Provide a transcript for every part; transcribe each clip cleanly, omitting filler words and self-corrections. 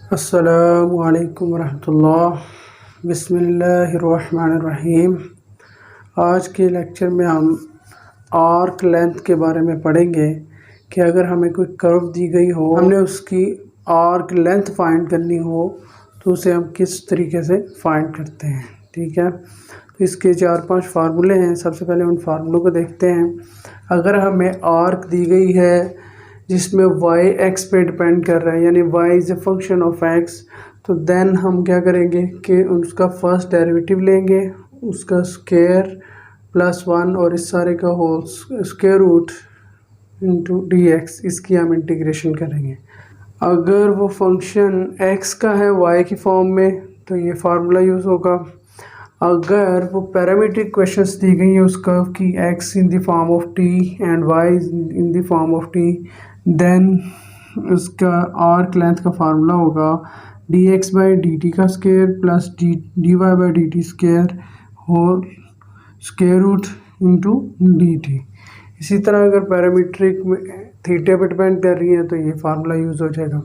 अस्सलामु अलैकुम वरहमतुल्लाह। बिस्मिल्लाहिर्रहमानिर्रहीम। आज के लेक्चर में हम आर्क लेंथ के बारे में पढ़ेंगे कि अगर हमें कोई कर्व दी गई हो, हमने उसकी आर्क लेंथ फाइंड करनी हो तो उसे हम किस तरीके से फाइंड करते हैं। ठीक है, तो इसके 4-5 फार्मूले हैं। सबसे पहले उन फार्मूलों को देखते हैं। अगर हमें आर्क दी गई है जिसमें y x पे डिपेंड कर रहा है, यानी y is a function of x, तो देन हम क्या करेंगे कि उसका फर्स्ट डेरिवेटिव लेंगे, उसका स्क्वायर प्लस 1 और इस सारे का whole square root into dx, इसकी हम इंटीग्रेशन करेंगे। अगर वो फंक्शन x का है y की फॉर्म में तो ये फार्मूला यूज़ होगा। अगर वो पैरामीट्रिक क्वेश्चंस दी गई है उस कर्व की x in the form of t and y in the form of t, then उसका आर्क लेंथ का फार्मूला होगा dx बाई dt का square plus dy by dt square whole square root into dt। इसी तरह अगर parametric में theta पे depend कर रही है तो ये फार्मूला यूज़ हो जाएगा।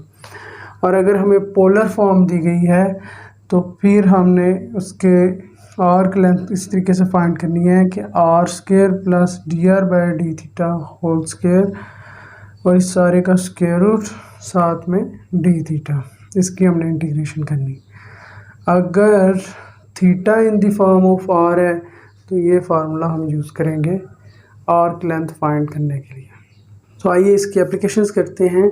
और अगर हमें पोलर फॉर्म दी गई है तो फिर हमने उसके आर्क लेंथ इस तरीके से फाइंड करनी है कि R square plus D R by D theta whole square और इस सारे का स्क्वायर रूट साथ में डी थीटा, इसकी हमने इंटीग्रेशन करनी। अगर theta in the form of R है तो ये फार्मूला हम यूज़ करेंगे आर्क लेंथ फाइंड करने के लिए। तो आइए इसकी एप्लीकेशंस करते हैं।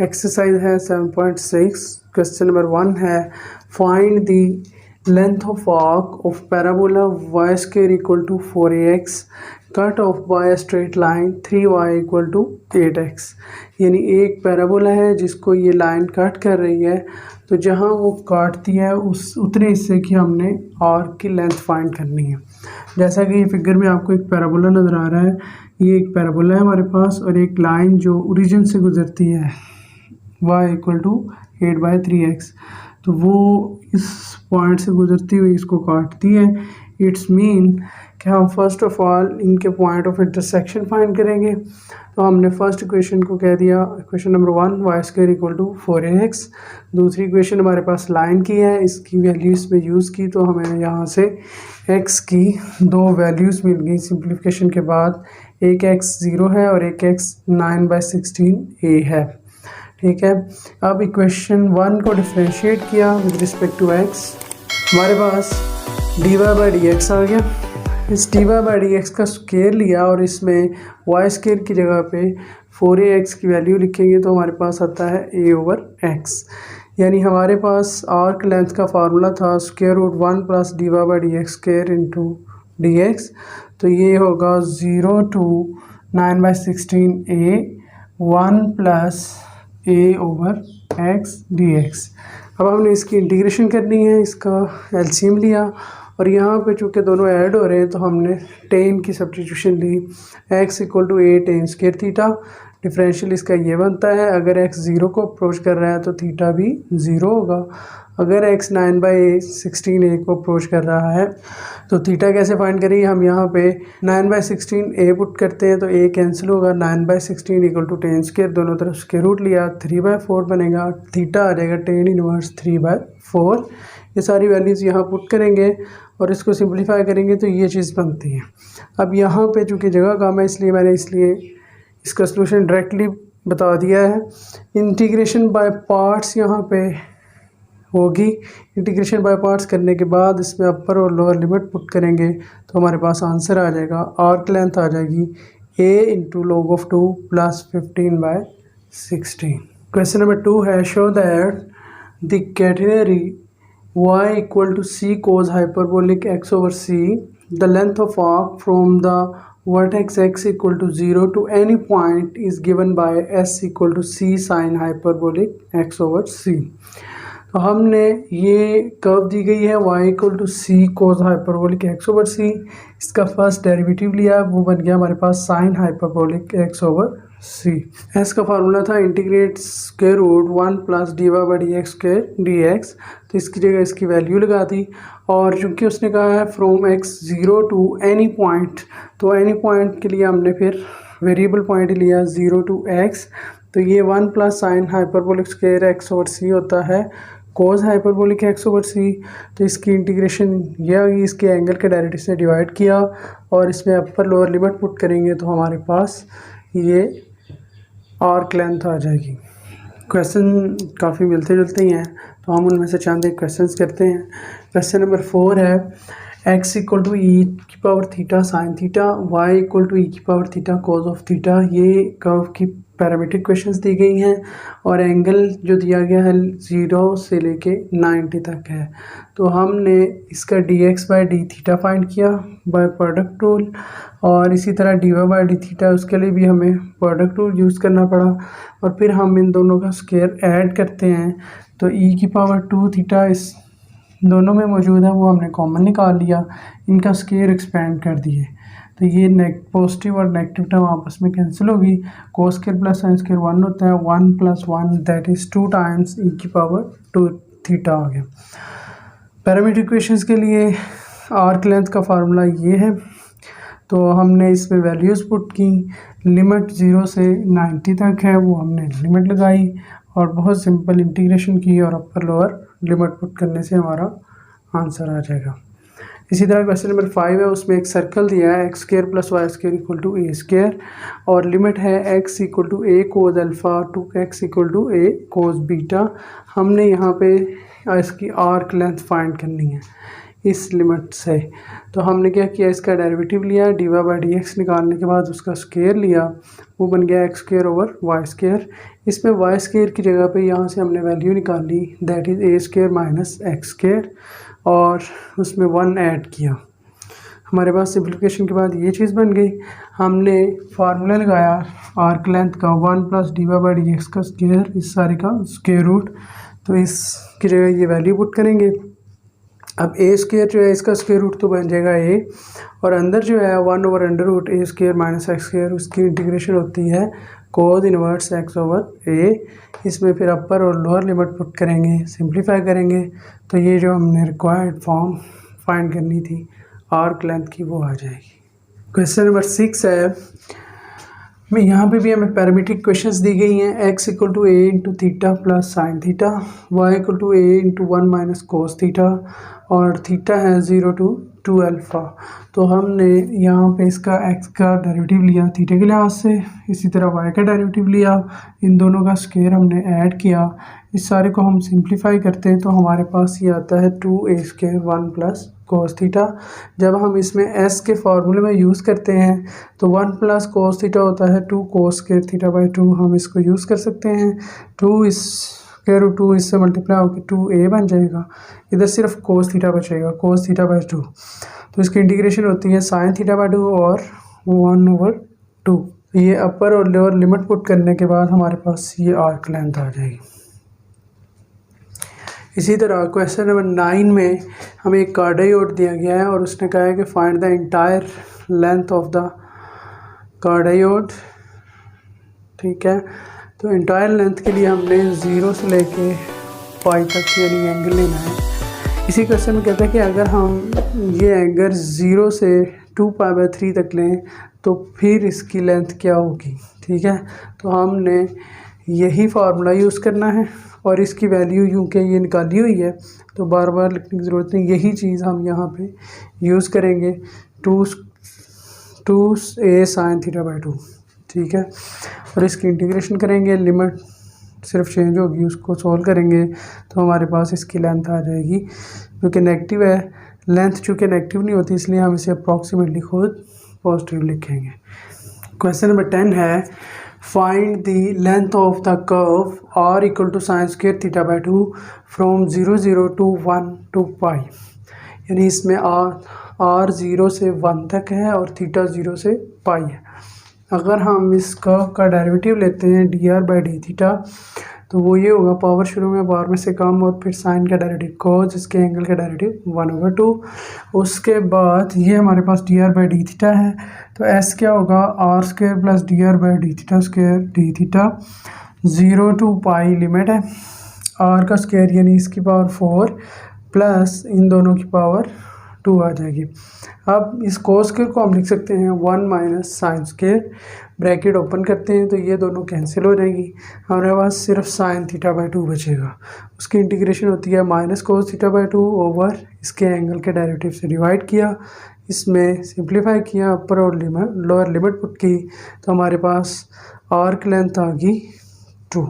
एक्सरसाइज है 7.6। क्वेश्चन नंबर 1 है find the length of arc of parabola y square equal to 4ax cut off by a straight line 3y equal to 8x। यानी एक पैराबोला है जिसको ये लाइन कट कर रही है, तो जहाँ वो काटती है उस उतने हिस्से की हमने आर्क की लेंथ फाइंड करनी है। जैसा कि ये फिगर में आपको एक पैराबोला नज़र आ रहा है, ये एक पैराबोला है हमारे पास और एक लाइन जो ओरिजिन से गुजरती है y इक्वल टू 8/3x, तो वो इस पॉइंट से गुजरती हुई इसको काटती है। इट्स मीन कि हम फर्स्ट ऑफ ऑल इनके पॉइंट ऑफ इंटरसेक्शन फाइंड करेंगे। तो हमने फर्स्ट इक्वेशन को कह दिया, equation number 1 y square equal to 4ax। दूसरी इक्वेशन हमारे पास लाइन की है, इसकी वैल्यू इसमें यूज़ की तो हमें यहाँ से x की 2 वैल्यूज़ मिल गई सिंप्लीफिकेशन के बाद। एक x 0 है और एक x 9/16a है। ठीक है, अब इक्वेशन 1 को डिफरेंशिएट किया विद रिस्पेक्ट टू x, हमारे पास dy बाई डी एक्स आ गया। इस dy बाई डी एक्स का स्क्वायर लिया और इसमें y स्क्वायर की जगह पे 4ax की वैल्यू लिखेंगे तो हमारे पास आता है a/x। यानी हमारे पास आर्क लेंथ का फार्मूला था square root 1 plus dy by D X square into dx, तो ये होगा 0 to 9/16a 1 plus a/x dx। अब हमने इसकी इंटीग्रेशन करनी है, इसका एलसीएम लिया और यहाँ पे चूँकि दोनों ऐड हो रहे हैं तो हमने टेन की सब्स्टिट्यूशन ली। x equal to a tan square theta, differential इसका ये बनता है अगर x 0 को अप्रोच कर रहा है तो थीटा भी 0 होगा। अगर x 9/16a को अप्रोच कर रहा है तो थीटा कैसे फाइंड करेंगे, हम यहाँ पे 9/16a पुट करते हैं तो a कैंसिल होगा, 9/16 इक्वल टू टेन स्क्वायर, दोनों तरफ स्क्वायर रूट लिया 3/4 बनेगा, थीटा आ जाएगा टेन इनवर्स 3/4। ये सारी वैल्यूज़ यहाँ पुट करेंगे और इसको सिंप्लीफाई करेंगे तो ये चीज़ बनती है। अब यहाँ पे चूँकि जगह कम है इसलिए मैंने इसका सलूशन डायरेक्टली बता दिया है। इंटीग्रेशन बाय पार्ट्स यहाँ पे होगी। इंटीग्रेशन बाय पार्ट्स करने के बाद इसमें अपर और लोअर लिमिट पुट करेंगे तो हमारे पास आंसर आ जाएगा, आर्क लेंथ आ जाएगी a into log of 2 plus 15/16। Question number 2 है show that the catenary y equal to c cos hyperbolic x/c, the length of arc from the vertex x equal to 0 to any point is given by s equal to c sin hyperbolic x/c। तो हमने ये curve दी गई है y equal to c cos hyperbolic x/c, इसका first derivative लिया, वो बन गया हमारे पास sin hyperbolic x/c। s का फार्मूला था integrate square root 1 plus dy by D X square dx, तो इसकी जगह इसकी वैल्यू लगा दी। और चूँकि उसने कहा है from x 0 to any point, तो एनी पॉइंट के लिए हमने फिर वेरिएबल पॉइंट लिया 0 to x, तो ये 1 plus sine hyperbolic square x over c होता है cos hyperbolic x over c. तो इसकी इंटीग्रेशन यह होगी, इसके एंगल के डायरेक्टिव से डिवाइड किया और इसमें अपर लोअर लिमिट पुट करेंगे तो हमारे पास ये आर्क लेंथ आ जाएगी। क्वेश्चन काफ़ी मिलते जुलते ही हैं, तो हम उनमें से चंद एक क्वेश्चन करते हैं। क्वेश्चन नंबर 4 है x इक्वल टू ई की power theta sine theta, y equal to e की power theta cos of theta. ये कर्व की पैरामीट्रिक क्वेश्चंस दी गई हैं और एंगल जो दिया गया है 0 से लेके 90 तक है। तो हमने इसका dx by D theta find किया बाय प्रोडक्ट रूल, और इसी तरह dy बाई डी थीटा उसके लिए भी हमें प्रोडक्ट रूल यूज़ करना पड़ा, और फिर हम इन दोनों का स्क्वायर ऐड करते हैं। तो e की पावर 2 थीटा इस दोनों में मौजूद है, वो हमने कॉमन निकाल लिया, इनका स्क्वायर एक्सपेंड कर दिए। तो ये पॉजिटिव और नेगेटिव टर्म आपस में कैंसिल होगी। Cos square plus sine square 1 होता है, 1 प्लस 1 दैट इज़ 2 टाइम्स ई की पावर 2 थीटा आ गया। पैरामीट्रिक इक्वेशंस के लिए आर्क लेंथ का फार्मूला ये है। तो हमने इसमें वैल्यूज़ पुट की, लिमिट 0 से 90 तक है वो हमने लिमिट लगाई और बहुत सिंपल इंटीग्रेशन की और अपर लोअर लिमिट पुट करने से हमारा आंसर आ जाएगा। इसी तरह क्वेश्चन नंबर 5 है, उसमें एक सर्कल दिया है X square plus Y square equal to A square, और लिमिट है X equal to A cos alpha to X equal to A cos beta. हमने यहाँ पे इसकी आर्क लेंथ फाइंड करनी है इस लिमिट से। तो हमने क्या किया, इसका डेरिवेटिव लिया, d Y by D x निकालने के बाद उसका स्क्वायर लिया, वो बन गया x square over y square. इसमें वाई स्क्वायर की जगह पे यहाँ से हमने वैल्यू निकाल ली, that is a square minus x square, और उसमें 1 ऐड किया। हमारे पास सिंप्लीफिकेशन के बाद ये चीज़ बन गई। हमने फार्मूला लगाया आर्क लेंथ का 1 plus D Y by D X का स्क्वायर, इस सारे का स्क्वायर रूट। तो इसकी जगह ये वैल्यू पुट करेंगे। अब ए स्क्वायर जो है इसका स्क्वायर रूट तो बन जाएगा ए, और अंदर जो है 1 ओवर अंडर रूट ए स्क्वायर माइनस एक्स स्क्वायर, उसकी इंटीग्रेशन होती है कोस इनवर्स एक्स ओवर ए। इसमें फिर अपर और लोअर लिमिट पुट करेंगे, सिंप्लीफाई करेंगे, तो ये जो हमने रिक्वायर्ड फॉर्म फाइंड करनी थी आर्क लेंथ की वो आ जाएगी। क्वेश्चन नंबर 6 है, मैं यहाँ पे भी हमें पैरामीट्रिक क्वेश्चंस दी गई हैं। x equal to A into theta plus sine theta, y equal to A into 1 minus cos theta, और थीटा है 0 to 2 अल्फ़ा। तो हमने यहाँ पे इसका x का डेरिवेटिव लिया थीटा के लिहाज से, इसी तरह y का डेरिवेटिव लिया, इन दोनों का स्क्वायर हमने ऐड किया। इस सारे को हम सिंप्लीफाई करते हैं तो हमारे पास ये आता है 2a square 1 plus cos theta. जब हम इसमें s के फार्मूले में यूज़ करते हैं तो 1 प्लस कोस थीटा होता है 2 कोस स्क्वायर थीटा बाई 2, हम इसको यूज़ कर सकते हैं। 2 इस स्क्वायर रूट 2 इससे मल्टीप्लाई होकर 2a बन जाएगा, इधर सिर्फ कोस थीटा बचेगा, कोस थीटा बाई 2। तो इसकी इंटीग्रेशन होती है साइन थीटा बाई 2 और 1 ओवर 2। ये अपर और लोअर लिमिट पुट करने के बाद हमारे पास ये आर्क लेंथ आ जाएगी। इसी तरह क्वेश्चन नंबर 9 में हमें एक कार्डियोड दिया गया है और उसने कहा है कि find the entire length of the cardioid. ठीक है, तो इंटायर लेंथ के लिए हमने 0 से लेके पाई तक यानी एंगल लेना है। इसी क्वेश्चन में कहता है कि अगर हम ये एंगल 0 से 2π/3 तक लें तो फिर इसकी लेंथ क्या होगी। ठीक है, तो हमने यही फार्मूला यूज़ करना है और इसकी वैल्यू यूँ के ये निकाली हुई है तो बार बार लिखने की ज़रूरत नहीं, यही चीज़ हम यहाँ पे यूज़ करेंगे 2a साइन थीटा बाई 2। ठीक है, और इसकी इंटीग्रेशन करेंगे, लिमिट सिर्फ चेंज होगी, उसको सॉल्व करेंगे तो हमारे पास इसकी लेंथ आ जाएगी, क्योंकि नेगेटिव है। लेंथ चूँकि नेगेटिव नहीं होती इसलिए हम इसे अप्रॉक्सीमेटली खुद पॉजिटिव लिखेंगे। क्वेश्चन नंबर 10 है, find the length of the curve r equal to sine square theta by 2 from 0 to 1 to pi. यानी इसमें r 0 से 1 तक है और थीटा 0 से पाई है। अगर हम इस कर्व का डेरिवेटिव लेते हैं dr बाई डी थीटा तो वो ये होगा, पावर शुरू में बार में से कम और फिर साइन का डेरिवेटिव कोस, इसके एंगल का डेरिवेटिव 1/2। उसके बाद ये हमारे पास dr बाई डी थीटा है, तो s क्या होगा, r square plus dr by D theta square D theta. 0 to pi limit है, r का स्क्वायर यानी इसकी पावर 4 प्लस इन दोनों की पावर 2 आ जाएगी। अब इस कोस स्क्वायर को हम लिख सकते हैं 1 minus sine square, bracket open करते हैं तो ये दोनों कैंसिल हो जाएंगी, हमारे पास सिर्फ साइन थीटा बाई 2 बचेगा। उसकी इंटीग्रेशन होती है minus cos theta by 2 over इसके एंगल के डेरिवेटिव से डिवाइड किया, इसमें सिंप्लीफाई किया, अपर और लोअर लिमिट पुट की, तो हमारे पास आर्क लेंथ आ गई 2।